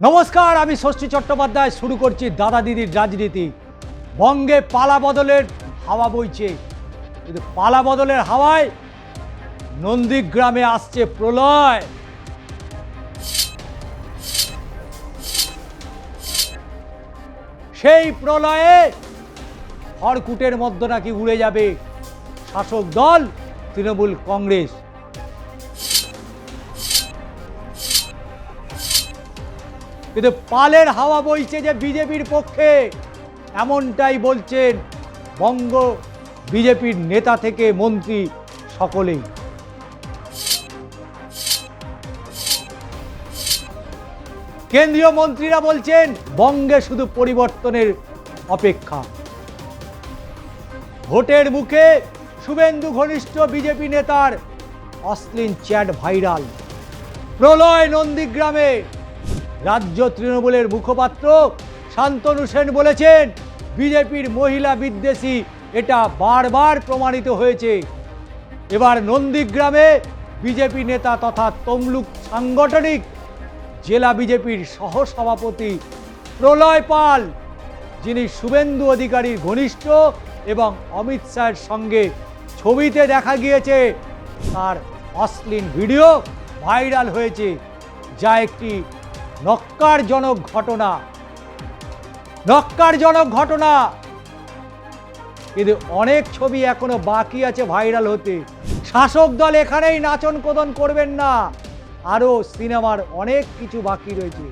নমস্কার, আমি ষষ্ঠী চট্টোপাধ্যায়। শুরু করছি দাদা দিদির রাজনীতি। বঙ্গে পালা বদলের হাওয়া বইছে, কিন্তু পালা বদলের হাওয়ায় নন্দীগ্রামে আসছে প্রলয়। সেই প্রলয়ে খড়কুটের মধ্যে নাকি উড়ে যাবে শাসক দল তৃণমূল কংগ্রেস। কিন্তু পালের হাওয়া বইছে যে বিজেপির পক্ষে, এমনটাই বলছেন বঙ্গ বিজেপির নেতা থেকে মন্ত্রী সকলেই। কেন্দ্রীয় মন্ত্রীরা বলছেন বঙ্গে শুধু পরিবর্তনের অপেক্ষা। ভোটের মুখে শুভেন্দু ঘনিষ্ঠ বিজেপি নেতার অশ্লীল চ্যাট ভাইরাল। প্রলয় নন্দীগ্রামে। রাজ্য তৃণমূলের মুখপাত্র শান্তনু সেন বলেছেন বিজেপির মহিলা বিদ্বেষী, এটা বারবার প্রমাণিত হয়েছে। এবার নন্দীগ্রামে বিজেপি নেতা তথা তমলুক সাংগঠনিক জেলা বিজেপির সহসভাপতি প্রলয় পাল, যিনি শুভেন্দু অধিকারীর ঘনিষ্ঠ এবং অমিত শাহের সঙ্গে ছবিতে দেখা গিয়েছে, তার অশ্লীল ভিডিও ভাইরাল হয়েছে, যা একটি নক্কারজনক ঘটনা। কিন্তু অনেক ছবি এখনো বাকি আছে ভাইরাল হতে। শাসক দল এখানেই নাচন কোদন করবেন না, আরও সিনেমার অনেক কিছু বাকি রয়েছে।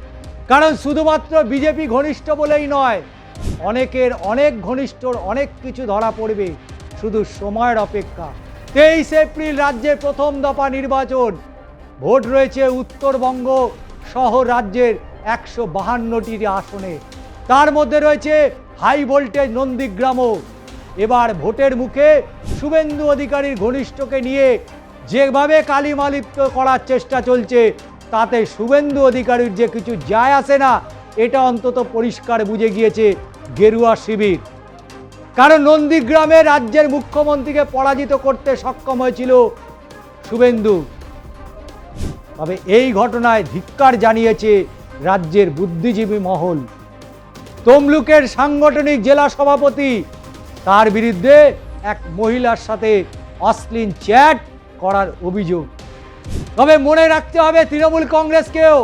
কারণ শুধুমাত্র বিজেপি ঘনিষ্ঠ বলেই নয়, অনেকের অনেক ঘনিষ্ঠর অনেক কিছু ধরা পড়বে, শুধু সময়ের অপেক্ষা। 23 এপ্রিল রাজ্যের প্রথম দফা নির্বাচন। ভোট রয়েছে উত্তরবঙ্গ সহ রাজ্যের 152টি আসনে, তার মধ্যে রয়েছে হাই ভোল্টেজ নন্দীগ্রামও। এবার ভোটের মুখে শুভেন্দু অধিকারীর ঘনিষ্ঠকে নিয়ে যেভাবে কালিমালিপ্ত করার চেষ্টা চলছে, তাতে শুভেন্দু অধিকারীর যে কিছু যায় আসে না, এটা অন্তত পরিষ্কার বুঝে গিয়েছে গেরুয়া শিবির। কারণ নন্দীগ্রামে রাজ্যের মুখ্যমন্ত্রীকে পরাজিত করতে সক্ষম হয়েছিল শুভেন্দু। তবে এই ঘটনায় ধিক্কার জানিয়েছে রাজ্যের বুদ্ধিজীবী মহল। তমলুকের সাংগঠনিক জেলা সভাপতি, তার বিরুদ্ধে এক মহিলার সাথে অশ্লীল চ্যাট করার অভিযোগ। তবে মনে রাখতে হবে তৃণমূল কংগ্রেসকেও।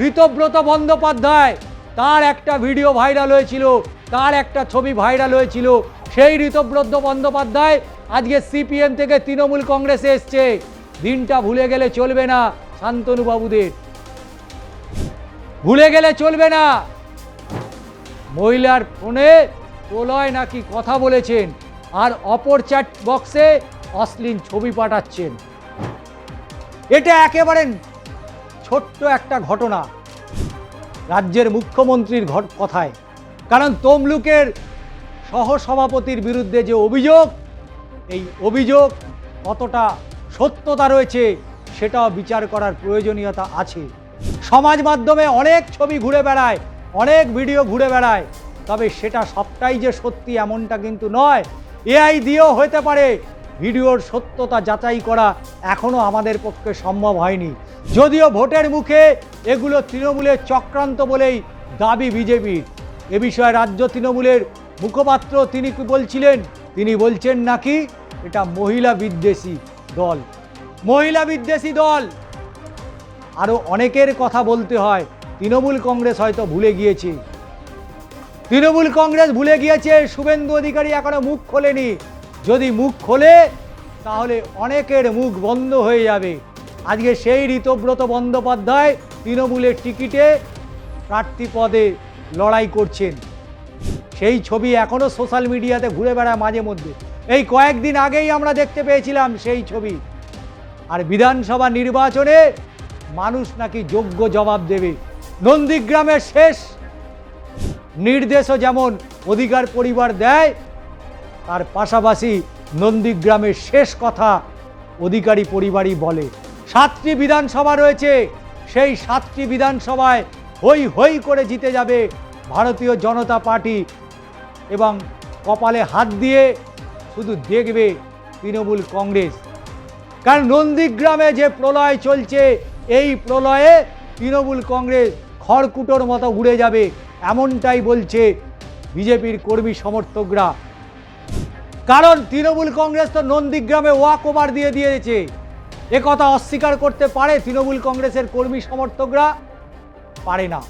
ঋতব্রত বন্দ্যোপাধ্যায়, তার একটা ভিডিও ভাইরাল হয়েছিল, তার একটা ছবি ভাইরাল হয়েছিল। সেই ঋতব্রত বন্দ্যোপাধ্যায় আজকে সিপিএম থেকে তৃণমূল কংগ্রেসে এসছে। দিনটা ভুলে গেলে চলবে না শান্তনু বাবুদের, ভুলে গেলে চলবে না। মহিলার ফোনে প্রলয় নাকি কথা বলেছেন, আর অপর চ্যাট বক্সে অশ্লীল ছবি পাঠাচ্ছেন। এটা একেবারে ছোট্ট একটা ঘটনা রাজ্যের মুখ্যমন্ত্রীর কথায়। কারণ তমলুকের সহসভাপতির বিরুদ্ধে যে অভিযোগ, এই অভিযোগ কতটা সত্যতা রয়েছে সেটাও বিচার করার প্রয়োজনীয়তা আছে। সমাজ মাধ্যমে অনেক ছবি ঘুরে বেড়ায়, অনেক ভিডিও ঘুরে বেড়ায়, তবে সেটা সবটাই যে সত্যি এমনটা কিন্তু নয়। এআই দিয়েও হতে পারে। ভিডিওর সত্যতা যাচাই করা এখনও আমাদের পক্ষে সম্ভব হয়নি। যদিও ভোটের মুখে এগুলো তৃণমূলের চক্রান্ত বলেই দাবি বিজেপির। এ বিষয়ে রাজ্য তৃণমূলের মুখপাত্র তিনি কি বলছিলেন? তিনি বলছেন নাকি এটা মহিলা বিদ্বেষী দল। আরও অনেকের কথা বলতে হয়। তৃণমূল কংগ্রেস হয়তো ভুলে গিয়েছে, শুভেন্দু অধিকারী এখনো মুখ খোলেনি। যদি মুখ খোলে তাহলে অনেকের মুখ বন্ধ হয়ে যাবে। আজকে সেই ঋতব্রত বন্দ্যোপাধ্যায় তৃণমূলের টিকিটে প্রার্থী পদে লড়াই করছেন। সেই ছবি এখনও সোশ্যাল মিডিয়াতে ঘুরে বেড়ায় মাঝে মধ্যে। এই কয়েকদিন আগেই আমরা দেখতে পেয়েছিলাম সেই ছবি। আর বিধানসভা নির্বাচনে মানুষ নাকি যোগ্য জবাব দেবে। নন্দীগ্রামের শেষ নির্দেশও যেমন অধিকার পরিবার দেয়, তার পাশাপাশি নন্দীগ্রামের শেষ কথা অধিকারী পরিবারই বলে। 7টি বিধানসভা রয়েছে, সেই 7টি বিধানসভায় হই হই করে জিতে যাবে ভারতীয় জনতা পার্টি, এবং কপালে হাত দিয়ে শুধু দেখবে তৃণমূল কংগ্রেস। কারণ নন্দীগ্রামে যে প্রলয় চলছে, এই প্রলয়ে তৃণমূল কংগ্রেস খড়কুটোর মতো উড়ে যাবে, এমনটাই বলছে বিজেপির কর্মী সমর্থকরা। কারণ তৃণমূল কংগ্রেস তো নন্দীগ্রামে ওয়াক ওভার দিয়ে দিয়েছে। একথা অস্বীকার করতে পারে তৃণমূল কংগ্রেসের কর্মী সমর্থকরা? পারে না।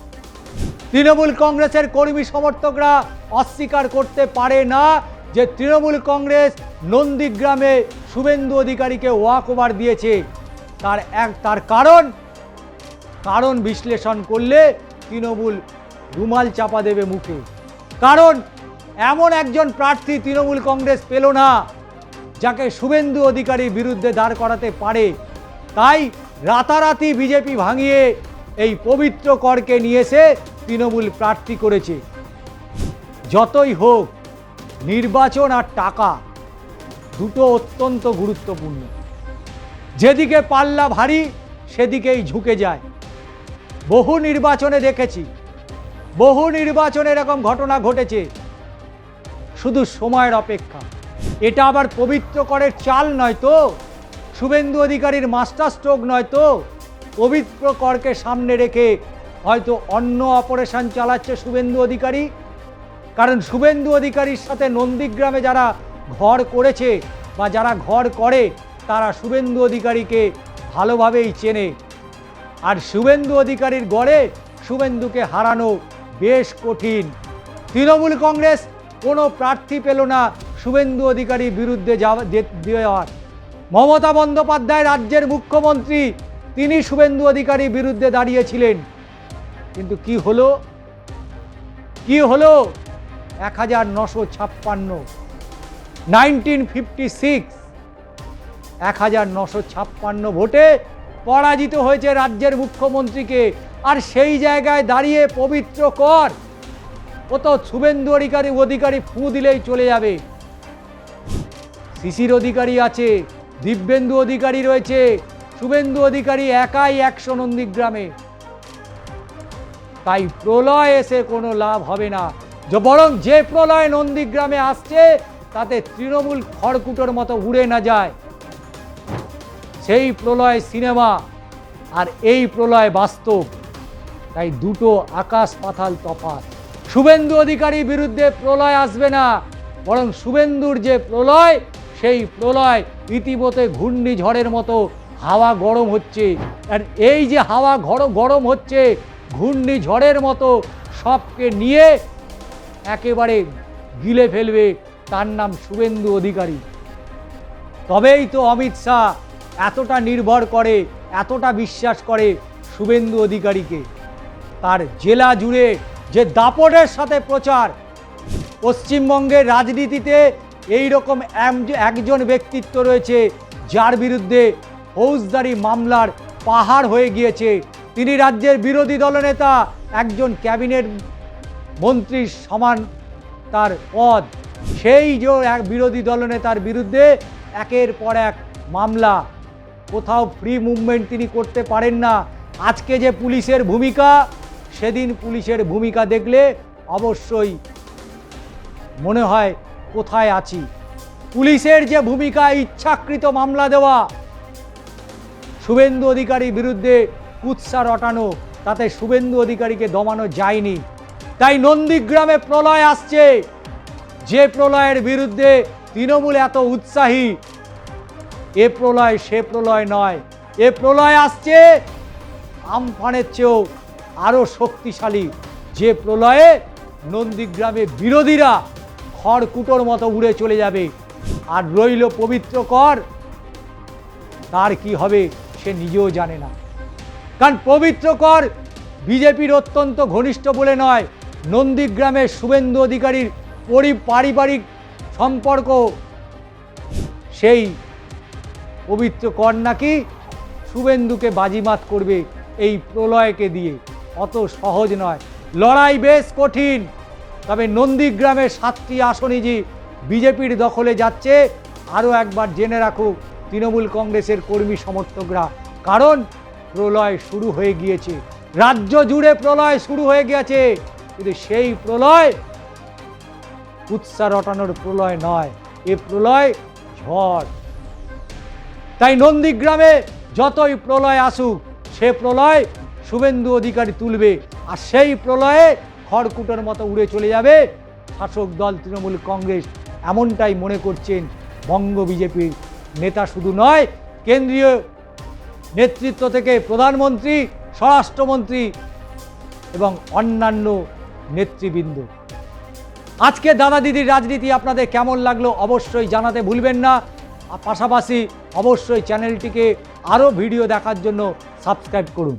তৃণমূল কংগ্রেসের কর্মী সমর্থকরা অস্বীকার করতে পারে না যে তৃণমূল কংগ্রেস নন্দীগ্রামে শুভেন্দু অধিকারীকে ওয়াক ওভার দিয়েছে। তার কারণ বিশ্লেষণ করলে তৃণমূল রুমাল চাপা দেবে মুখে। কারণ এমন একজন প্রার্থী তৃণমূল কংগ্রেস পেল না যাকে শুভেন্দু অধিকারীর বিরুদ্ধে দাঁড় করাতে পারে। তাই রাতারাতি বিজেপি ভাঙিয়ে এই পবিত্র করকে নিয়ে এসে তৃণমূল প্রার্থী করেছে। যতই হোক, নির্বাচন আর টাকা দুটো অত্যন্ত গুরুত্বপূর্ণ। যেদিকে পাল্লা ভারী সেদিকেই ঝুঁকে যায়। বহু নির্বাচনে দেখেছি, বহু নির্বাচনে এরকম ঘটনা ঘটেছে। শুধু সময়ের অপেক্ষা। এটা আবার পবিত্র করের চাল নয় তো, শুভেন্দু অধিকারীর মাস্টার স্ট্রোক নয় তো। পবিত্র করকে সামনে রেখে হয়তো অন্য অপারেশন চালাচ্ছে শুভেন্দু অধিকারী। কারণ শুভেন্দু অধিকারীর সাথে নন্দীগ্রামে যারা ঘর করেছে বা যারা ঘর করে তারা শুভেন্দু অধিকারীকে ভালোভাবেই চেনে। আর শুভেন্দু অধিকারীর গড়ে শুভেন্দুকে হারানো বেশ কঠিন। তৃণমূল কংগ্রেস কোনো প্রার্থী পেল না শুভেন্দু অধিকারীর বিরুদ্ধে দেওয়ার। মমতা বন্দ্যোপাধ্যায় রাজ্যের মুখ্যমন্ত্রী, তিনি শুভেন্দু অধিকারীর বিরুদ্ধে দাঁড়িয়েছিলেন। কিন্তু কি হলো? 1956 1956 1956 ভোটে পরাজিত হয়েছে রাজ্যের মুখ্যমন্ত্রীকে। আর সেই জায়গায় দাঁড়িয়ে পবিত্র কর, ও তো শুভেন্দু অধিকারী ফু দিলেই চলে যাবে। শিশির অধিকারী আছে, দিব্যেন্দু অধিকারী রয়েছে, শুভেন্দু অধিকারী একাই 100 নন্দীগ্রামে। তাই প্রলয় এসে কোনো লাভ হবে না। বরং যে প্রলয় নন্দীগ্রামে আসছে তাতে তৃণমূল খড়কুটোর মতো উড়ে না যায়। সেই প্রলয় সিনেমা আর এই প্রলয় বাস্তব। তাই দুটো আকাশ পাতাল তফাৎ। শুভেন্দু অধিকারীর বিরুদ্ধে প্রলয় আসবে না, বরং শুভেন্দুর যে প্রলয়, সেই প্রলয় ইতিমধ্যে ঘূর্ণিঝড়ের মতো হাওয়া গরম হচ্ছে। আর এই যে হাওয়া গরম হচ্ছে ঘূর্ণিঝড়ের মতো, সবকে নিয়ে একেবারে গিলে ফেলবে। তার নাম শুভেন্দু অধিকারী। তবেই তো অমিত শাহ এতটা নির্ভর করে, এতটা বিশ্বাস করে শুভেন্দু অধিকারীকে। তার জেলা জুড়ে যে দাপটের সাথে প্রচার, পশ্চিমবঙ্গের রাজনীতিতে এই রকম একজন ব্যক্তিত্ব রয়েছে যার বিরুদ্ধে ফৌজদারি মামলার পাহাড় হয়ে গিয়েছে। তিনি রাজ্যের বিরোধী দলনেতা, একজন ক্যাবিনেট মন্ত্রীর সমান তার পদ। সেই যে এক বিরোধী দলনেতার বিরুদ্ধে একের পর এক মামলা, কোথাও ফ্রি মুভমেন্ট তিনি করতে পারেন না। আজকে যে পুলিশের ভূমিকা, সেদিন পুলিশের ভূমিকা দেখলে অবশ্যই মনে হয় কোথায় আছি। পুলিশের যে ভূমিকা, ইচ্ছাকৃত মামলা দেওয়া, শুভেন্দু অধিকারীর বিরুদ্ধে কুৎসা রটানো, তাতে শুভেন্দু অধিকারীকে দমানো যায়নি। তাই নন্দীগ্রামে প্রলয় আসছে, যে প্রলয়ের বিরুদ্ধে তৃণমূল এত উৎসাহী। এ প্রলয় সে প্রলয় নয়, এ প্রলয় আসছে আমফানের চেয়েও আরও শক্তিশালী। যে প্রলয়ে নন্দীগ্রামে বিরোধীরা খড়কুটোর মতো উড়ে চলে যাবে। আর রইল পবিত্র কর, তার কি হবে সে নিজেও জানে না। কারণ পবিত্র কর বিজেপির অত্যন্ত ঘনিষ্ঠ বলে নয়, নন্দীগ্রামের শুভেন্দু অধিকারীর পারিবারিক সম্পর্ক। সেই পবিত্র কর নাকি শুভেন্দুকে বাজিমাত করবে এই প্রলয়কে দিয়ে। অত সহজ নয়, লড়াই বেশ কঠিন। তবে নন্দীগ্রামের 7টি আসনই যে বিজেপির দখলে যাচ্ছে, আরও একবার জেনে রাখুক তৃণমূল কংগ্রেসের কর্মী সমর্থকরা। কারণ প্রলয় শুরু হয়ে গিয়েছে, রাজ্য জুড়ে প্রলয় শুরু হয়ে গিয়েছে। কিন্তু সেই প্রলয় উৎসাহ রটানোর প্রলয় নয়, এ প্রলয় ঝড়। তাই নন্দীগ্রামে যতই প্রলয় আসুক, সে প্রলয় শুভেন্দু অধিকারী তুলবে, আর সেই প্রলয়ে খড়কুটোর মতো উড়ে চলে যাবে শাসক দল তৃণমূল কংগ্রেস। এমনটাই মনে করছেন বঙ্গ বিজেপির নেতা শুধু নয়, কেন্দ্রীয় নেতৃত্ব থেকে প্রধানমন্ত্রী, স্বরাষ্ট্রমন্ত্রী এবং অন্যান্য নেতৃবৃন্দ। আজকে দাদা দিদির রাজনীতি আপনাদের কেমন লাগলো অবশ্যই জানাতে ভুলবেন না। পাশাপাশি অবশ্যই চ্যানেলটিকে আরও ভিডিও দেখার জন্য সাবস্ক্রাইব করুন।